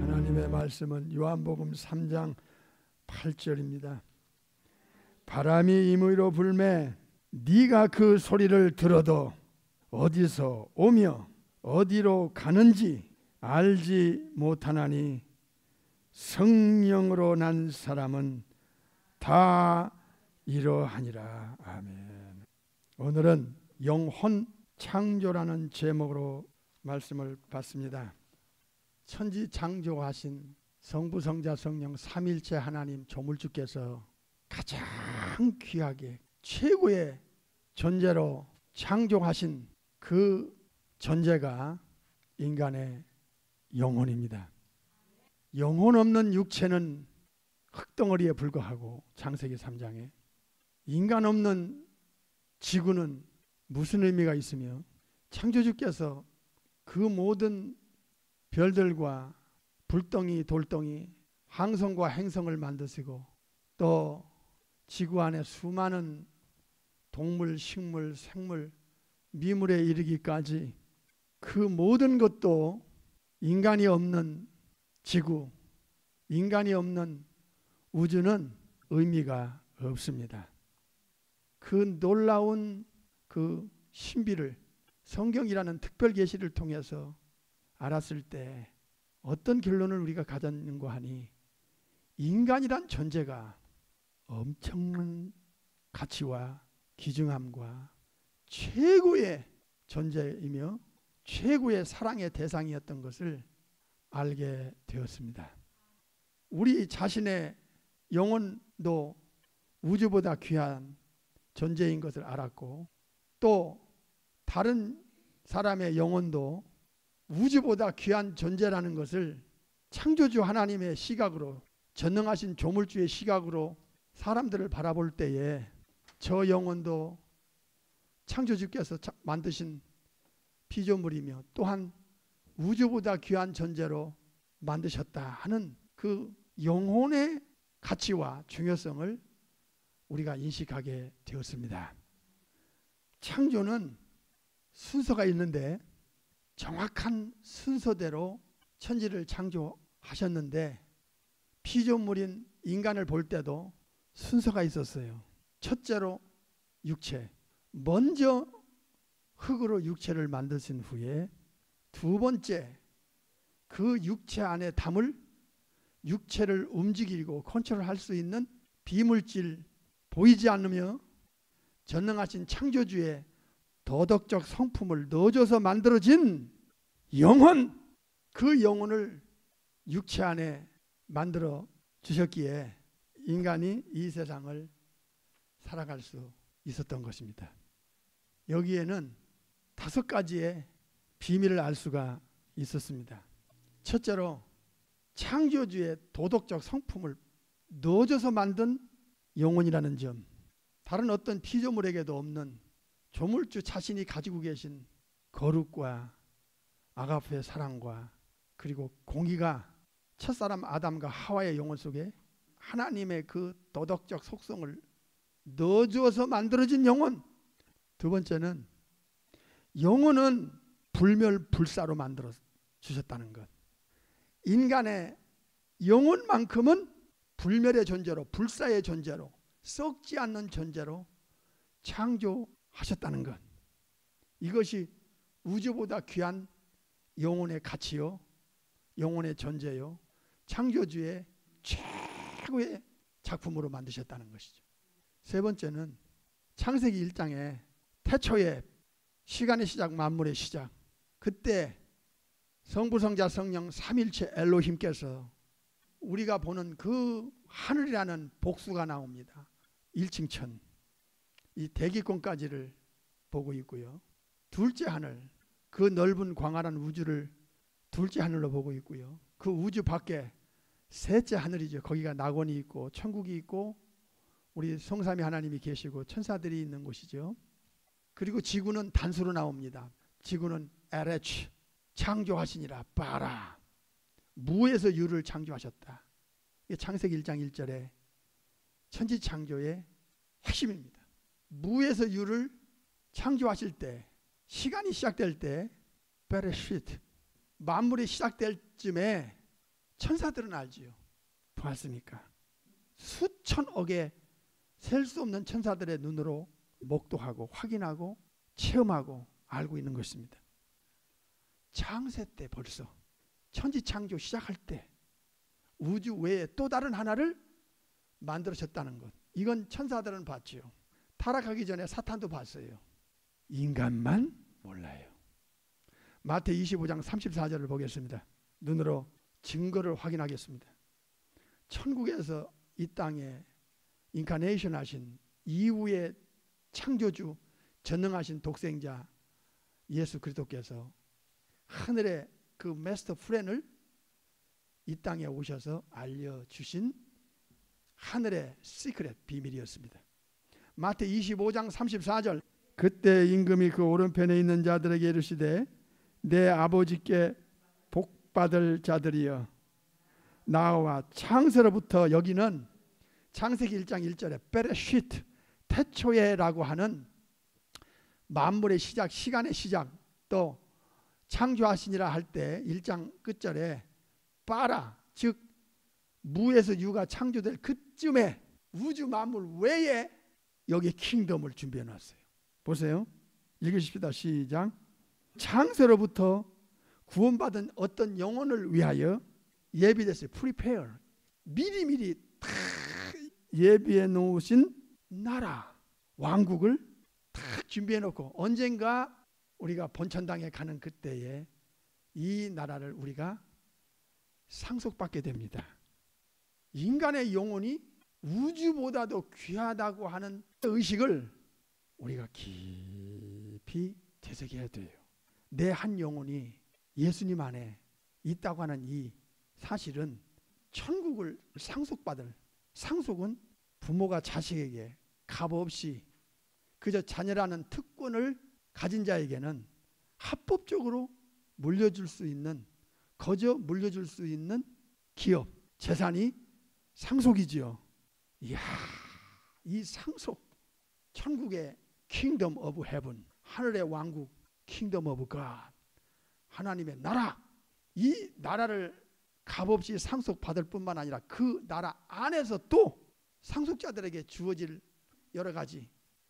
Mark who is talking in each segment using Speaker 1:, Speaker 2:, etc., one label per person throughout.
Speaker 1: 하나님의 말씀은 요한복음 3장 8절입니다. 바람이 임의로 불매 네가 그 소리를 들어도 어디서 오며 어디로 가는지 알지 못하나니 성령으로 난 사람은 다 이러하니라. 아멘. 오늘은 영혼 창조라는 제목으로 말씀을 받습니다. 천지 창조하신 성부 성자 성령 삼일체 하나님 조물주께서 가장 귀하게 최고의 존재로 창조하신 그 존재가 인간의 영혼입니다. 영혼 없는 육체는 흙덩어리에 불과하고 창세기 3장에 인간 없는 지구는 무슨 의미가 있으며 창조주께서 그 모든 별들과 불덩이, 돌덩이, 항성과 행성을 만드시고 또 지구 안에 수많은 동물, 식물, 생물, 미물에 이르기까지 그 모든 것도 인간이 없는 지구, 인간이 없는 우주는 의미가 없습니다. 그 놀라운 그 신비를 성경이라는 특별 계시를 통해서 알았을 때 어떤 결론을 우리가 가졌는가 하니 인간이란 존재가 엄청난 가치와 귀중함과 최고의 존재이며 최고의 사랑의 대상이었던 것을 알게 되었습니다. 우리 자신의 영혼도 우주보다 귀한 존재인 것을 알았고 또 다른 사람의 영혼도 우주보다 귀한 존재라는 것을 창조주 하나님의 시각으로 전능하신 조물주의 시각으로 사람들을 바라볼 때에 저 영혼도 창조주께서 만드신 피조물이며 또한 우주보다 귀한 존재로 만드셨다 하는 그 영혼의 가치와 중요성을 우리가 인식하게 되었습니다. 창조는 순서가 있는데 정확한 순서대로 천지를 창조하셨는데 피조물인 인간을 볼 때도 순서가 있었어요. 첫째로 육체, 먼저 흙으로 육체를 만드신 후에 두 번째 그 육체 안에 담을 육체를 움직이고 컨트롤할 수 있는 비물질, 보이지 않으며 전능하신 창조주의 도덕적 성품을 넣어줘서 만들어진 영혼, 그 영혼을 육체 안에 만들어 주셨기에 인간이 이 세상을 살아갈 수 있었던 것입니다. 여기에는 5가지의 비밀을 알 수가 있었습니다. 첫째로 창조주의 도덕적 성품을 넣어줘서 만든 영혼이라는 점, 다른 어떤 피조물에게도 없는 조물주 자신이 가지고 계신 거룩과 아가페의 사랑과 그리고 공의가 첫사람 아담과 하와의 영혼 속에 하나님의 그 도덕적 속성을 넣어주어서 만들어진 영혼. 두 번째는 영혼은 불멸불사로 만들어 주셨다는 것. 인간의 영혼만큼은 불멸의 존재로, 불사의 존재로, 썩지 않는 존재로 창조하셨다는 것. 이것이 우주보다 귀한 영혼의 가치요, 영혼의 존재요, 창조주의 최고의 작품으로 만드셨다는 것이죠. 세 번째는 창세기 1장에 태초에 시간의 시작, 만물의 시작, 그때 성부 성자 성령 삼일체 엘로힘께서 우리가 보는 그 하늘이라는 복수가 나옵니다. 1층 천, 이 대기권까지를 보고 있고요. 둘째 하늘, 그 넓은 광활한 우주를 둘째 하늘로 보고 있고요. 그 우주 밖에 셋째 하늘이죠. 거기가 낙원이 있고 천국이 있고 우리 성삼위 하나님이 계시고 천사들이 있는 곳이죠. 그리고 지구는 단수로 나옵니다. 지구는 LH 창조하시니라 빠라. 무에서 유를 창조하셨다. 이게 창세기 1장 1절에 천지창조의 핵심입니다. 무에서 유를 창조하실 때, 시간이 시작될 때 베레시트, 만물이 시작될 쯤에 천사들은 알지요. 보았습니까? 수천억의 셀 수 없는 천사들의 눈으로 목도하고 확인하고 체험하고 알고 있는 것입니다. 창세 때 벌써 천지창조 시작할 때 우주 외에 또 다른 하나를 만들으셨다는 것, 이건 천사들은 봤지요. 타락하기 전에 사탄도 봤어요. 인간만 몰라요. 마태 25장 34절을 보겠습니다. 눈으로 증거를 확인하겠습니다. 천국에서 이 땅에 인카네이션 하신 이후의 창조주, 전능하신 독생자 예수 그리스도께서 하늘의 그 마스터 플랜을 이 땅에 오셔서 알려주신 하늘의 시크릿 비밀이었습니다. 마태 25장 34절, 그때 임금이 그 오른편에 있는 자들에게 이르시되 내 아버지께 복받을 자들이여 나와 창세로부터, 여기는 창세기 1장 1절에 베레시트, 태초에라고 하는 만물의 시작, 시간의 시작, 또 창조하시니라 할 때 1장 끝절에 빠라, 즉 무에서 유가 창조될 그쯤에 우주 만물 외에 여기 킹덤을 준비해 놨어요. 보세요. 읽으십시다. 시작. 창세로부터 구원받은 어떤 영혼을 위하여 예비됐어요. 프리페어, 미리미리 다 예비해 놓으신 나라, 왕국을 다 준비해 놓고 언젠가 우리가 본천당에 가는 그때에 이 나라를 우리가 상속받게 됩니다. 인간의 영혼이 우주보다도 귀하다고 하는 의식을 우리가 깊이 되새겨야 돼요. 내 한 영혼이 예수님 안에 있다고 하는 이 사실은 천국을 상속받을, 상속은 부모가 자식에게 값없이 그저 자녀라는 특권을 가진 자에게는 합법적으로 물려줄 수 있는, 거저 물려줄 수 있는 기업, 재산이 상속이지요. 이야, 이 상속, 천국의 킹덤 오브 헤븐, 하늘의 왕국, 킹덤 오브 갓, 하나님의 나라, 이 나라를 값없이 상속받을 뿐만 아니라 그 나라 안에서 또 상속자들에게 주어질 여러 가지,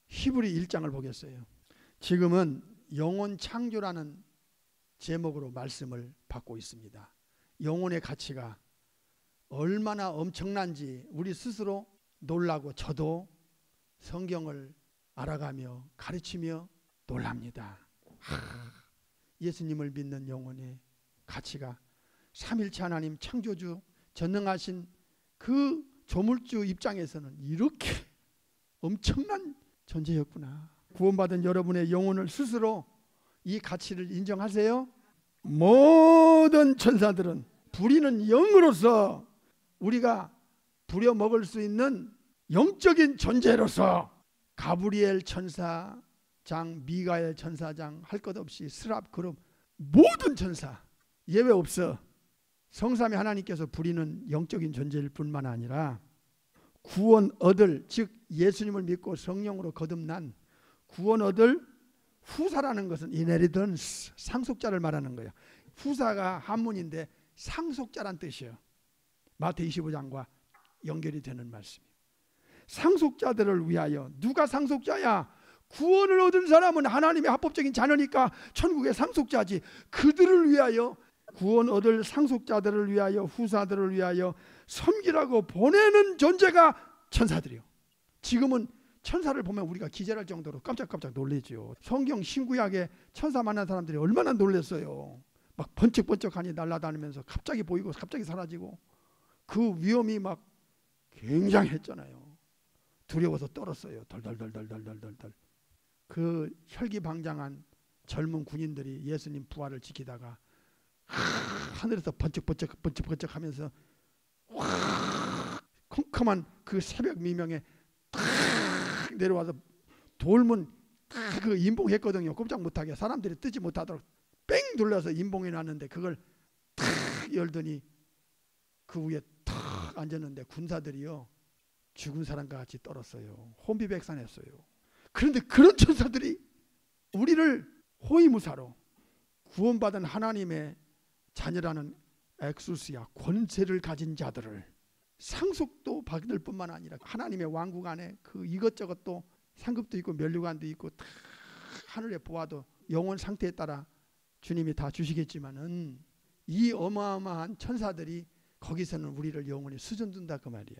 Speaker 1: 히브리 1장을 보겠어요. 지금은 영혼 창조라는 제목으로 말씀을 받고 있습니다. 영혼의 가치가 얼마나 엄청난지 우리 스스로 놀라고 저도 성경을 알아가며 가르치며 놀랍니다. 예수님을 믿는 영혼의 가치가 삼일체 하나님 창조주 전능하신 그 조물주 입장에서는 이렇게 엄청난 존재였구나. 구원받은 여러분의 영혼을 스스로 이 가치를 인정하세요. 모든 천사들은 부리는 영으로서 우리가 부려먹을 수 있는 영적인 존재로서 가브리엘 천사장, 미가엘 천사장, 할 것 없이 스랍, 그룹 모든 천사 예외 없어 성삼위 하나님께서 부리는 영적인 존재일 뿐만 아니라 구원 얻을, 즉 예수님을 믿고 성령으로 거듭난 구원 얻을 후사라는 것은 inheritance, 상속자를 말하는 거예요. 후사가 한문인데 상속자란 뜻이에요. 마태 25장과 연결이 되는 말씀이에요. 상속자들을 위하여, 누가 상속자야? 구원을 얻은 사람은 하나님의 합법적인 자녀니까 천국의 상속자지. 그들을 위하여, 구원 얻을 상속자들을 위하여, 후사들을 위하여 섬기라고 보내는 존재가 천사들이요. 지금은 천사를 보면 우리가 기절할 정도로 깜짝깜짝 놀라죠. 성경 신구약에 천사 만난 사람들이 얼마나 놀랐어요. 막 번쩍번쩍하니 날아다니면서 갑자기 보이고 갑자기 사라지고 그 위험이 막 굉장했잖아요. 두려워서 떨었어요. 덜덜덜덜덜덜덜. 그 혈기방장한 젊은 군인들이 예수님 부활을 지키다가 하늘에서 번쩍번쩍 하면서 컴컴한 그 새벽 미명에 탁 내려와서 돌문 다 그 임봉했거든요. 꼼짝 못하게 사람들이 뜨지 못하도록 뺑 눌러서 임봉해 놨는데 그걸 탁 열더니 그 위에 탁 앉았는데 군사들이요 죽은 사람과 같이 떨었어요. 혼비백산했어요. 그런데 그런 천사들이 우리를 호위무사로 구원받은 하나님의 자녀라는 엑수스야 권세를 가진 자들을 상속도 받을 뿐만 아니라 하나님의 왕국 안에 그 이것저것 또 상급도 있고 면류관도 있고 다 하늘에 보아도 영혼 상태에 따라 주님이 다 주시겠지만은 이 어마어마한 천사들이 거기서는 우리를 영원히 수전 둔다 그 말이야.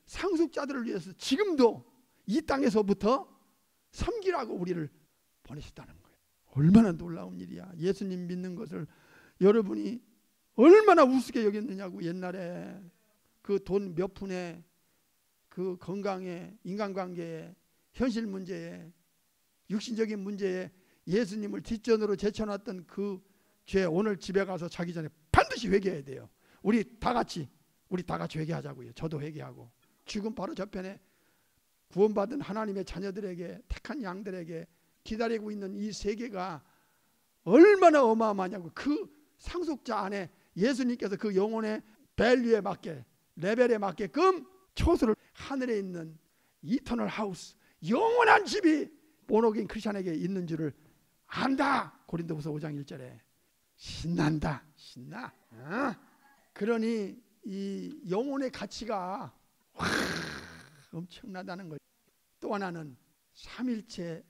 Speaker 1: 상속자들을 위해서 지금도 이 땅에서부터 섬기라고 우리를 보내셨다는 거예요. 얼마나 놀라운 일이야. 예수님 믿는 것을 여러분이 얼마나 우습게 여겼느냐고. 옛날에 그 돈 몇 푼에 그 건강에 인간관계에 현실 문제에 육신적인 문제에 예수님을 뒷전으로 제쳐놨던 그 죄 오늘 집에 가서 자기 전에 반드시 회개해야 돼요. 우리 다 같이 회개하자고요. 저도 회개하고 죽음 바로 저편에 구원받은 하나님의 자녀들에게 택한 양들에게 기다리고 있는 이 세계가 얼마나 어마어마하냐고. 그 상속자 안에 예수님께서 그 영혼의 밸류에 맞게 레벨에 맞게끔 초소를 하늘에 있는 이터널 하우스 영원한 집이 본어게인 크리스찬에게 있는 줄을 안다. 고린도후서 5장 1절에 신난다. 신나. 그러니 이 영혼의 가치가 엄청나다는 거예요. 또 하나는 삼일체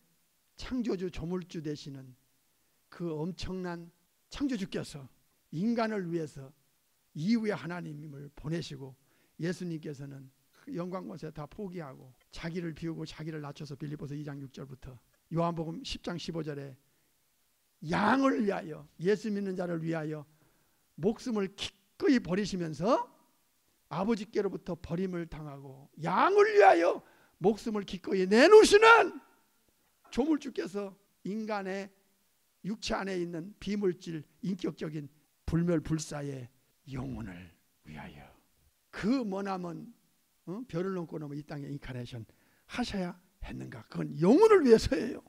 Speaker 1: 창조주 조물주 되시는 그 엄청난 창조주께서 인간을 위해서 이후에 하나님을 보내시고 예수님께서는 그 영광 권세 다 포기하고 자기를 비우고 자기를 낮춰서 빌립보서 2장 6절부터 요한복음 10장 15절에 양을 위하여 예수 믿는 자를 위하여 목숨을 기꺼이 버리시면서 아버지께로부터 버림을 당하고 양을 위하여 목숨을 기꺼이 내놓으시는 조물주께서 인간의 육체 안에 있는 비물질 인격적인 불멸불사의 영혼을 위하여 그 머나먼 별을 넘고 넘어 이 땅에 인카네이션 하셔야 했는가. 그건 영혼을 위해서예요.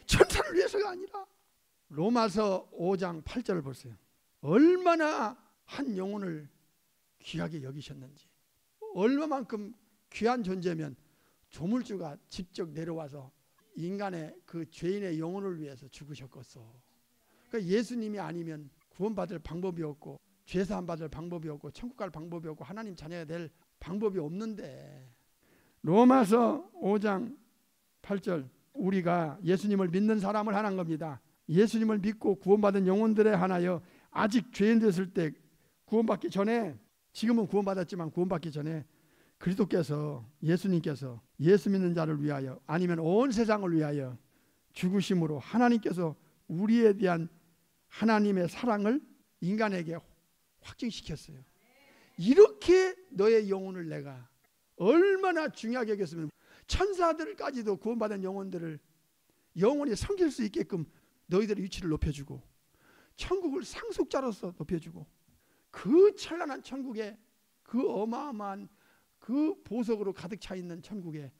Speaker 1: 천사를 위해서가 아니라. 로마서 5장 8절을 보세요. 얼마나 한 영혼을 귀하게 여기셨는지. 얼마만큼 귀한 존재면 조물주가 직접 내려와서 인간의 그 죄인의 영혼을 위해서 죽으셨겠어. 그러니까 예수님이 아니면 구원받을 방법이 없고 죄사함 받을 방법이 없고 천국 갈 방법이 없고 하나님 자녀가 될 방법이 없는데 로마서 5장 8절 우리가 예수님을 믿는 사람을 하는 겁니다. 예수님을 믿고 구원받은 영혼들에 한하여 아직 죄인 됐을 때 구원받기 전에 지금은 구원받았지만 구원받기 전에 그리스도께서 예수님께서 예수 믿는 자를 위하여 아니면 온 세상을 위하여 죽으심으로 하나님께서 우리에 대한 하나님의 사랑을 인간에게 확증시켰어요. 이렇게 너의 영혼을 내가 얼마나 중요하게 여겼으면 천사들까지도 구원받은 영혼들을 영원히 섬길 수 있게끔 너희들의 위치를 높여주고 천국을 상속자로서 높여주고 그 찬란한 천국에 그 어마어마한 그 보석으로 가득 차 있는 천국에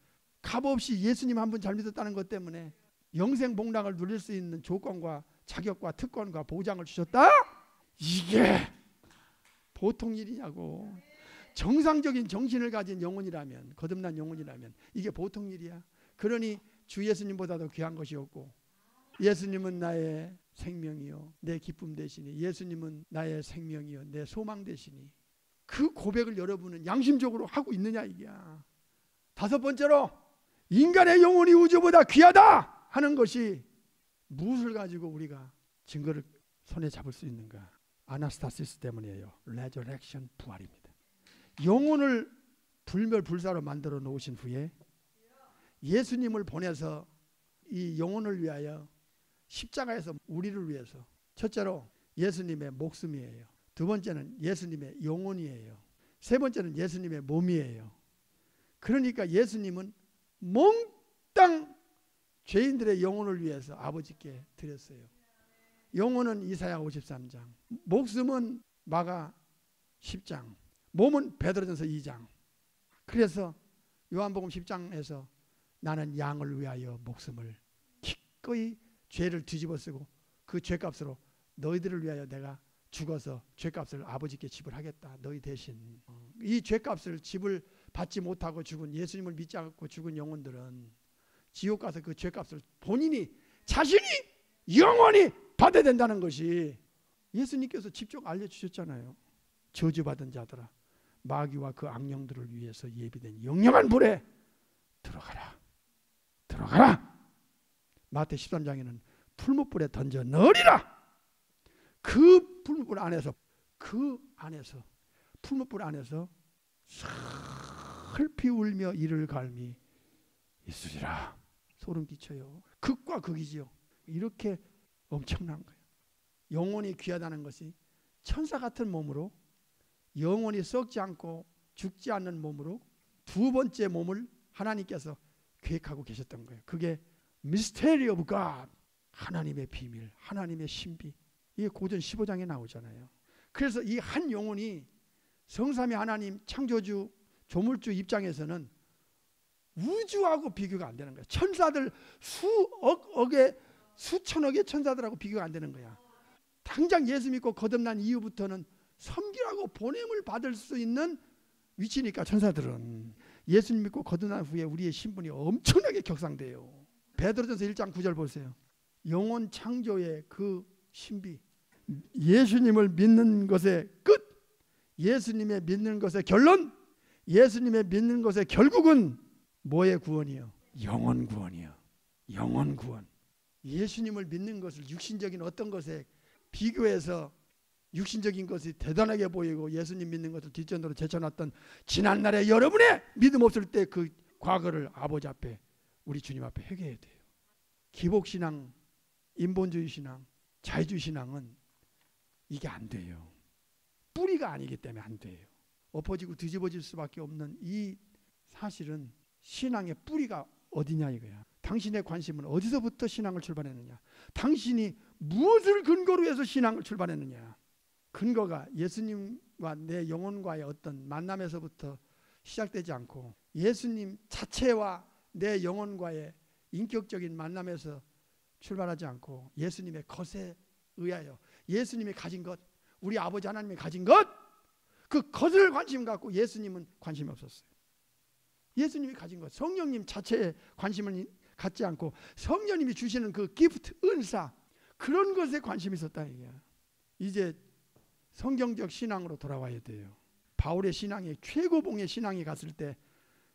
Speaker 1: 값없이 예수님 한 분 잘 믿었다는 것 때문에 영생 복락을 누릴 수 있는 조건과 자격과 특권과 보장을 주셨다? 이게 보통 일이냐고. 정상적인 정신을 가진 영혼이라면 거듭난 영혼이라면 이게 보통 일이야. 그러니 주 예수님보다도 귀한 것이 없고 예수님은 나의 생명이요 내 기쁨 되시니 예수님은 나의 생명이요 내 소망 되시니 그 고백을 여러분은 양심적으로 하고 있느냐 이게야. 다섯 번째로 인간의 영혼이 우주보다 귀하다 하는 것이 무엇을 가지고 우리가 증거를 손에 잡을 수 있는가? 아나스타시스 때문이에요. 레저렉션 부활입니다. 영혼을 불멸불사로 만들어 놓으신 후에 예수님을 보내서 이 영혼을 위하여 십자가에서 우리를 위해서 첫째로 예수님의 목숨이에요. 두 번째는 예수님의 영혼이에요. 세 번째는 예수님의 몸이에요. 그러니까 예수님은 몽땅 죄인들의 영혼을 위해서 아버지께 드렸어요. 영혼은 이사야 53장, 목숨은 마가 10장, 몸은 베드로전서 2장. 그래서 요한복음 10장에서 나는 양을 위하여 목숨을 기꺼이 죄를 뒤집어쓰고 그 죄값으로 너희들을 위하여 내가 죽어서 죄값을 아버지께 지불하겠다. 너희 대신. 이 죄값을 지불 받지 못하고 죽은, 예수님을 믿지 않고 죽은 영혼들은 지옥 가서 그 죄값을 본인이 자신이 영원히 받아야 된다는 것이 예수님께서 직접 알려주셨잖아요. 저주받은 자들아, 마귀와 그 악령들을 위해서 예비된 영영한 불에 들어가라. 들어가라. 마태 13장에는 풀무불에 던져 넣으리라. 그 풀무불 안에서, 풀무불 안에서 슬피 울며 이를 갈미 있으리라. 소름 끼쳐요. 극과 극이지요. 이렇게 엄청난 거예요. 영혼이 귀하다는 것이 천사 같은 몸으로, 영혼이 썩지 않고 죽지 않는 몸으로 두 번째 몸을 하나님께서 계획하고 계셨던 거예요. 그게 Mystery of God, 하나님의 비밀, 하나님의 신비. 이게 고전 15장에 나오잖아요. 그래서 이 한 영혼이 성삼위 하나님 창조주 조물주 입장에서는 우주하고 비교가 안 되는 거야. 천사들 수천억의 천사들하고 비교가 안 되는 거야. 당장 예수 믿고 거듭난 이후부터는 섬기라고 보냄을 받을 수 있는 위치니까 천사들은. 예수님 믿고 거듭난 후에 우리의 신분이 엄청나게 격상돼요. 베드로전서 1장 9절 보세요. 영혼 창조의 그 신비, 예수님을 믿는 것의 끝, 예수님의 믿는 것의 결론, 예수님의 믿는 것의 결국은 뭐의 구원이요? 영혼 구원이요. 영혼 구원. 예수님을 믿는 것을 육신적인 어떤 것에 비교해서 육신적인 것이 대단하게 보이고 예수님 믿는 것을 뒷전으로 제쳐놨던 지난날에 여러분의 믿음 없을 때 그 과거를 아버지 앞에, 우리 주님 앞에 회개해야 돼요. 기복신앙, 인본주의 신앙, 자유주의 신앙은 이게 안 돼요. 뿌리가 아니기 때문에 안 돼요. 엎어지고 뒤집어질 수밖에 없는 이 사실은 신앙의 뿌리가 어디냐 이거야. 당신의 관심은 어디서부터 신앙을 출발했느냐. 당신이 무엇을 근거로 해서 신앙을 출발했느냐. 근거가 예수님과 내 영혼과의 어떤 만남에서부터 시작되지 않고 예수님 자체와 내 영혼과의 인격적인 만남에서 출발하지 않고 예수님의 것에 의하여 예수님이 가진 것, 우리 아버지 하나님이 가진 것, 그 것을 관심 갖고 예수님은 관심이 없었어요. 예수님이 가진 것, 성령님 자체에 관심을 갖지 않고 성령님이 주시는 그 기프트, 은사, 그런 것에 관심이 있었다 이게. 이제 성경적 신앙으로 돌아와야 돼요. 바울의 신앙이 최고봉의 신앙이 갔을 때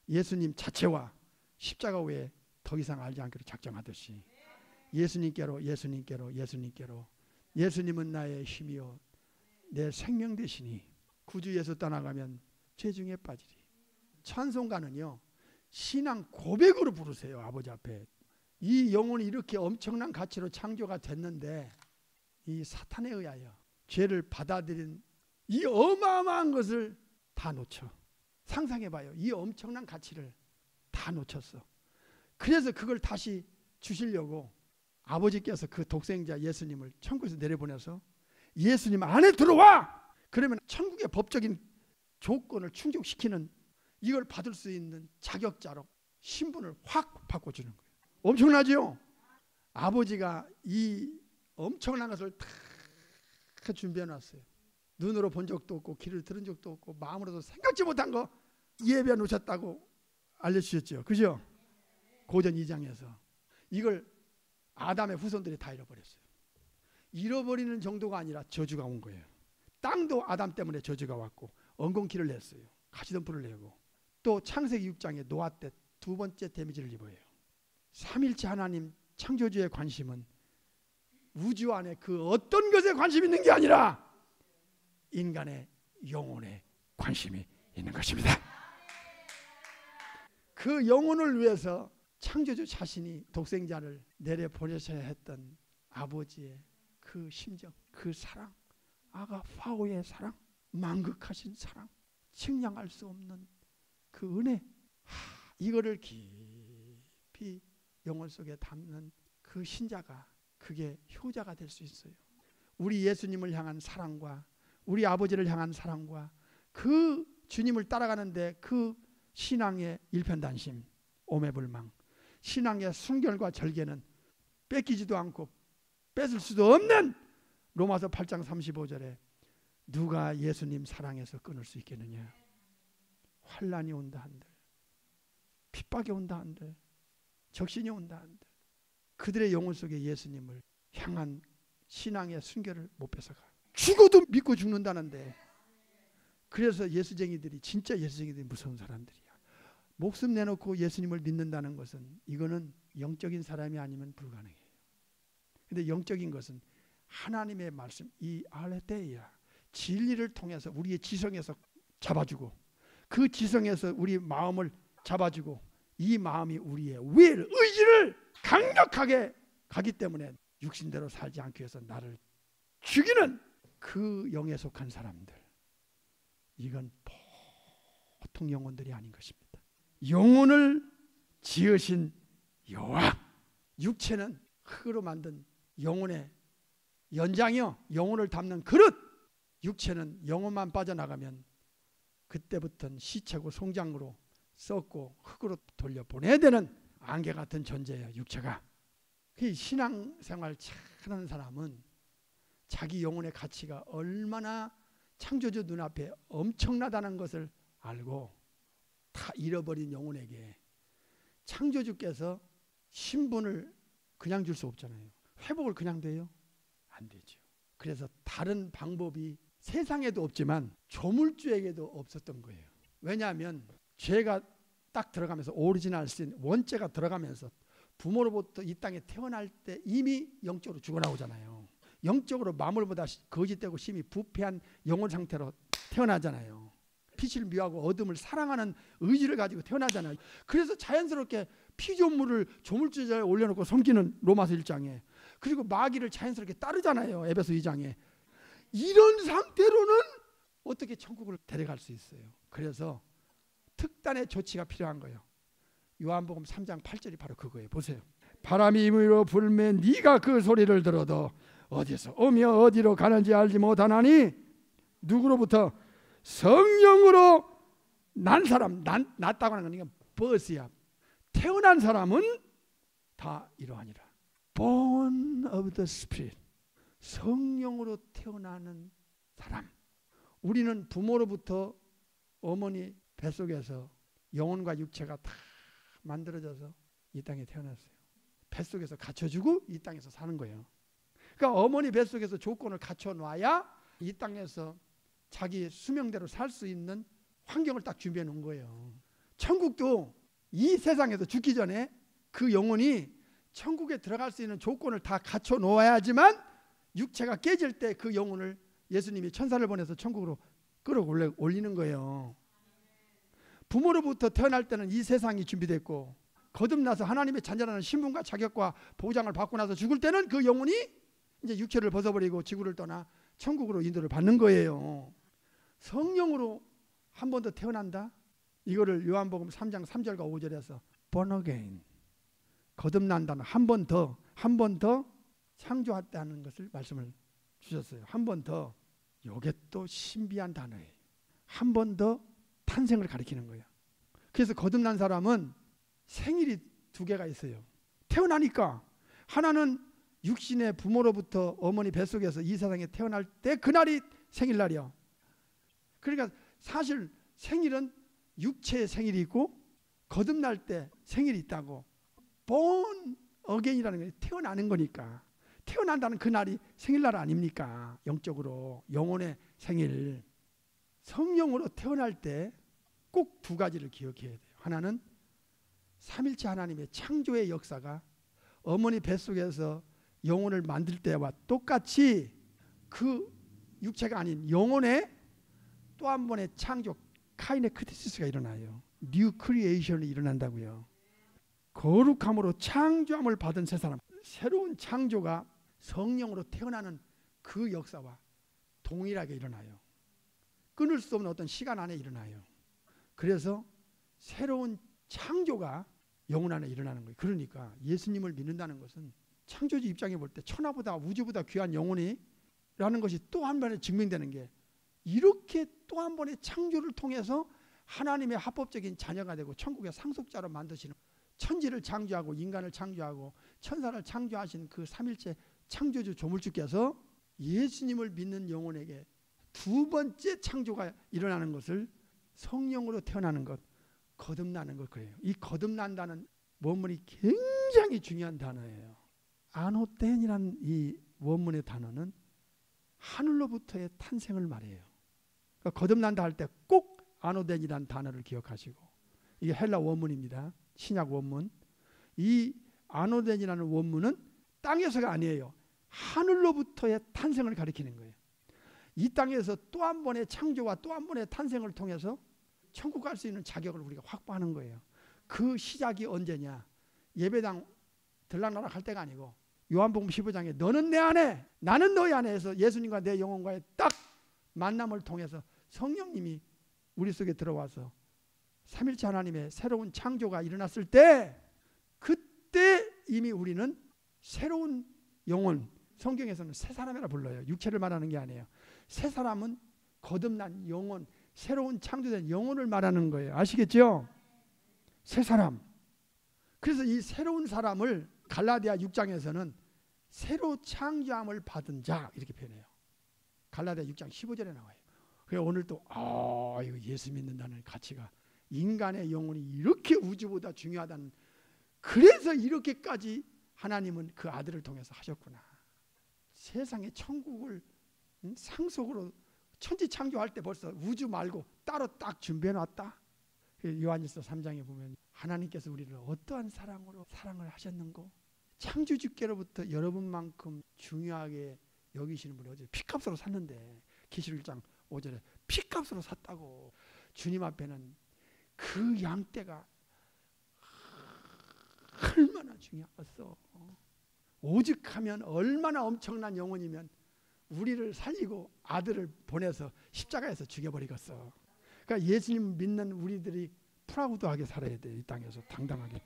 Speaker 1: 예수님 자체와 십자가 외에 더 이상 알지 않기로 작정하듯이 예수님께로 예수님께로 예수님께로, 예수님은 나의 힘이요 내 생명 되시니 구주 예수 떠나가면 죄중에 빠지리. 찬송가는요 신앙 고백으로 부르세요. 아버지 앞에 이 영혼이 이렇게 엄청난 가치로 창조가 됐는데 이 사탄에 의하여 죄를 받아들인 이 어마어마한 것을 다 놓쳐. 상상해봐요. 이 엄청난 가치를 다 놓쳤어. 그래서 그걸 다시 주시려고 아버지께서 그 독생자 예수님을 천국에서 내려보내서 예수님 안에 들어와! 그러면 천국의 법적인 조건을 충족시키는, 이걸 받을 수 있는 자격자로 신분을 확 바꿔주는 거예요. 엄청나죠? 아버지가 이 엄청난 것을 다 준비해놨어요. 눈으로 본 적도 없고 귀를 들은 적도 없고 마음으로도 생각지 못한 거 예비해 놓으셨다고 알려주셨죠. 그죠? 고전 2장에서 이걸 아담의 후손들이 다 잃어버렸어요. 잃어버리는 정도가 아니라 저주가 온 거예요. 땅도 아담 때문에 저주가 왔고 엉겅퀴를 냈어요. 가시덤불을 내고 또 창세기 6장에 노아 때 두 번째 데미지를 입어요. 삼일체 하나님 창조주의 관심은 우주 안에 그 어떤 것에 관심이 있는 게 아니라 인간의 영혼에 관심이 있는 것입니다. 그 영혼을 위해서 창조주 자신이 독생자를 내려보내셔야 했던 아버지의 그 심정, 그 사랑, 아가파오의 사랑, 만극하신 사랑, 측량할 수 없는 그 은혜, 이거를 깊이 영혼 속에 담는 그 신자가, 그게 효자가 될 수 있어요. 우리 예수님을 향한 사랑과 우리 아버지를 향한 사랑과 그 주님을 따라가는데 그 신앙의 일편단심, 오매불망, 신앙의 순결과 절개는 뺏기지도 않고 뺏을 수도 없는 로마서 8장 35절에 누가 예수님 사랑해서 끊을 수 있겠느냐. 환난이 온다 한들, 핍박이 온다 한들, 적신이 온다 한들 그들의 영혼 속에 예수님을 향한 신앙의 순결을 못 뺏어가. 죽어도 믿고 죽는다는데. 그래서 예수쟁이들이, 진짜 예수쟁이들이 무서운 사람들이야. 목숨 내놓고 예수님을 믿는다는 것은 이거는 영적인 사람이 아니면 불가능해요. 근데 영적인 것은 하나님의 말씀, 이 알레테이아, 진리를 통해서 우리의 지성에서 잡아주고 그 지성에서 우리 마음을 잡아주고 이 마음이 우리의 will, 의지를 강력하게 가기 때문에 육신대로 살지 않기 위해서 나를 죽이는 그 영에 속한 사람들, 이건 보통 영혼들이 아닌 것입니다. 영혼을 지으신 여호와, 육체는 흙으로 만든 영혼의 연장이요, 영혼을 담는 그릇. 육체는 영혼만 빠져나가면 그때부터는 시체고 송장으로 썩고 흙으로 돌려보내야 되는 안개 같은 존재예요, 육체가. 그 신앙생활 잘하는 사람은 자기 영혼의 가치가 얼마나 창조주 눈앞에 엄청나다는 것을 알고, 다 잃어버린 영혼에게 창조주께서 신분을 그냥 줄 수 없잖아요. 회복을 그냥 돼요? 안 되죠. 그래서 다른 방법이 세상에도 없지만 조물주에게도 없었던 거예요. 왜냐하면 죄가 딱 들어가면서 오리지널 신, 원죄가 들어가면서 부모로부터 이 땅에 태어날 때 이미 영적으로 죽어나오잖아요. 영적으로 마물보다 거짓되고 심히 부패한 영혼 상태로 태어나잖아요. 빛을 미워하고 어둠을 사랑하는 의지를 가지고 태어나잖아요. 그래서 자연스럽게 피조물을 조물주자에 올려놓고 섬기는 로마서 1장에, 그리고 마귀를 자연스럽게 따르잖아요, 에베소 2장에. 이런 상태로는 어떻게 천국을 데려갈 수 있어요? 그래서 특단의 조치가 필요한 거예요. 요한복음 3장 8절이 바로 그거예요. 보세요. 바람이 임의로 불매 네가 그 소리를 들어도 어디서 오며 어디로 가는지 알지 못하나니 누구로부터? 성령으로 난 사람, 났다고 하는 건 버스야. 태어난 사람은 다 이러하니라. Born of the Spirit. 성령으로 태어나는 사람. 우리는 부모로부터 어머니 뱃속에서 영혼과 육체가 다 만들어져서 이 땅에 태어났어요. 뱃속에서 갖춰주고 이 땅에서 사는 거예요. 그러니까 어머니 뱃속에서 조건을 갖춰놔야 이 땅에서 자기 수명대로 살 수 있는 환경을 딱 준비해 놓은 거예요. 천국도 이 세상에서 죽기 전에 그 영혼이 천국에 들어갈 수 있는 조건을 다 갖춰 놓아야지만 육체가 깨질 때 그 영혼을 예수님이 천사를 보내서 천국으로 끌어올리는 거예요. 부모로부터 태어날 때는 이 세상이 준비됐고, 거듭나서 하나님의 자녀라는 신분과 자격과 보장을 받고 나서 죽을 때는 그 영혼이 이제 육체를 벗어버리고 지구를 떠나 천국으로 인도를 받는 거예요. 성령으로 한 번 더 태어난다? 이거를 요한복음 3장 3절과 5절에서 born again, 거듭난다는 한 번 더 창조했다는 것을 말씀을 주셨어요. 한 번 더. 이게 또 신비한 단어예요. 한 번 더 탄생을 가리키는 거예요. 그래서 거듭난 사람은 생일이 두 개가 있어요. 태어나니까 하나는 육신의 부모로부터 어머니 뱃속에서 이 세상에 태어날 때 그날이 생일날이야. 그러니까 사실 생일은 육체의 생일이 있고 거듭날 때 생일이 있다고. born again이라는 게 태어나는 거니까. 태어난다는 그날이 생일날 아닙니까? 영적으로 영혼의 생일. 성령으로 태어날 때 꼭 두 가지를 기억해야 돼요. 하나는 삼일체 하나님의 창조의 역사가 어머니 뱃속에서 영혼을 만들 때와 똑같이 그 육체가 아닌 영혼의 또 한 번의 창조, 카이네크티시스가 일어나요. 뉴 크리에이션이 일어난다고요. 거룩함으로 창조함을 받은 새 사람, 새로운 창조가 성령으로 태어나는 그 역사와 동일하게 일어나요. 끊을 수 없는 어떤 시간 안에 일어나요. 그래서 새로운 창조가 영혼 안에 일어나는 거예요. 그러니까 예수님을 믿는다는 것은 창조주 입장에 볼 때 천하보다 우주보다 귀한 영혼이라는 것이 또 한 번에 증명되는 게, 이렇게 또 한 번의 창조를 통해서 하나님의 합법적인 자녀가 되고 천국의 상속자로 만드시는, 천지를 창조하고 인간을 창조하고 천사를 창조하신 그 삼일체 창조주 조물주께서 예수님을 믿는 영혼에게 두 번째 창조가 일어나는 것을 성령으로 태어나는 것, 거듭나는 것 그래요. 이 거듭난다는 원문이 굉장히 중요한 단어예요. 아노덴이라는 이 원문의 단어는 하늘로부터의 탄생을 말해요. 그러니까 거듭난다 할 때 꼭 아노덴이라는 단어를 기억하시고, 이게 헬라 원문입니다. 신약 원문. 이 아노덴이라는 원문은 땅에서가 아니에요. 하늘로부터의 탄생을 가리키는 거예요. 이 땅에서 또 한 번의 창조와 또 한 번의 탄생을 통해서 천국 갈 수 있는 자격을 우리가 확보하는 거예요. 그 시작이 언제냐? 예배당 들락날락 할 때가 아니고 요한복음 15장에 너는 내 안에 나는 너희 안에서 예수님과 내 영혼과의 딱 만남을 통해서 성령님이 우리 속에 들어와서 삼일체 하나님의 새로운 창조가 일어났을 때, 그때 이미 우리는 새로운 영혼, 성경에서는 새 사람이라 불러요. 육체를 말하는 게 아니에요. 새 사람은 거듭난 영혼, 새로운 창조된 영혼을 말하는 거예요. 아시겠죠? 새 사람. 그래서 이 새로운 사람을 갈라디아 6장에서는 새로 창조함을 받은 자 이렇게 표현해요. 갈라디아 6장 15절에 나와요. 그래서 오늘 또 이거 예수 믿는다는 가치가, 인간의 영혼이 이렇게 우주보다 중요하다는, 그래서 이렇게까지 하나님은 그 아들을 통해서 하셨구나. 세상의 천국을 상속으로 천지 창조할 때 벌써 우주 말고 따로 딱 준비해 놨다. 요한일서 3장에 보면 하나님께서 우리를 어떠한 사랑으로 사랑을 하셨는고, 창조주께로부터 여러분만큼 중요하게 여기시는 분이 어제 피값으로 샀는데, 계시록 1장 5절에 피값으로 샀다고. 주님 앞에는 그 양떼가 얼마나 중요했어. 오직하면 얼마나 엄청난 영혼이면 우리를 살리고 아들을 보내서 십자가에서 죽여버리겠어. 그러니까 예수님 믿는 우리들이 프라우드하게 살아야 돼. 이 땅에서 당당하게.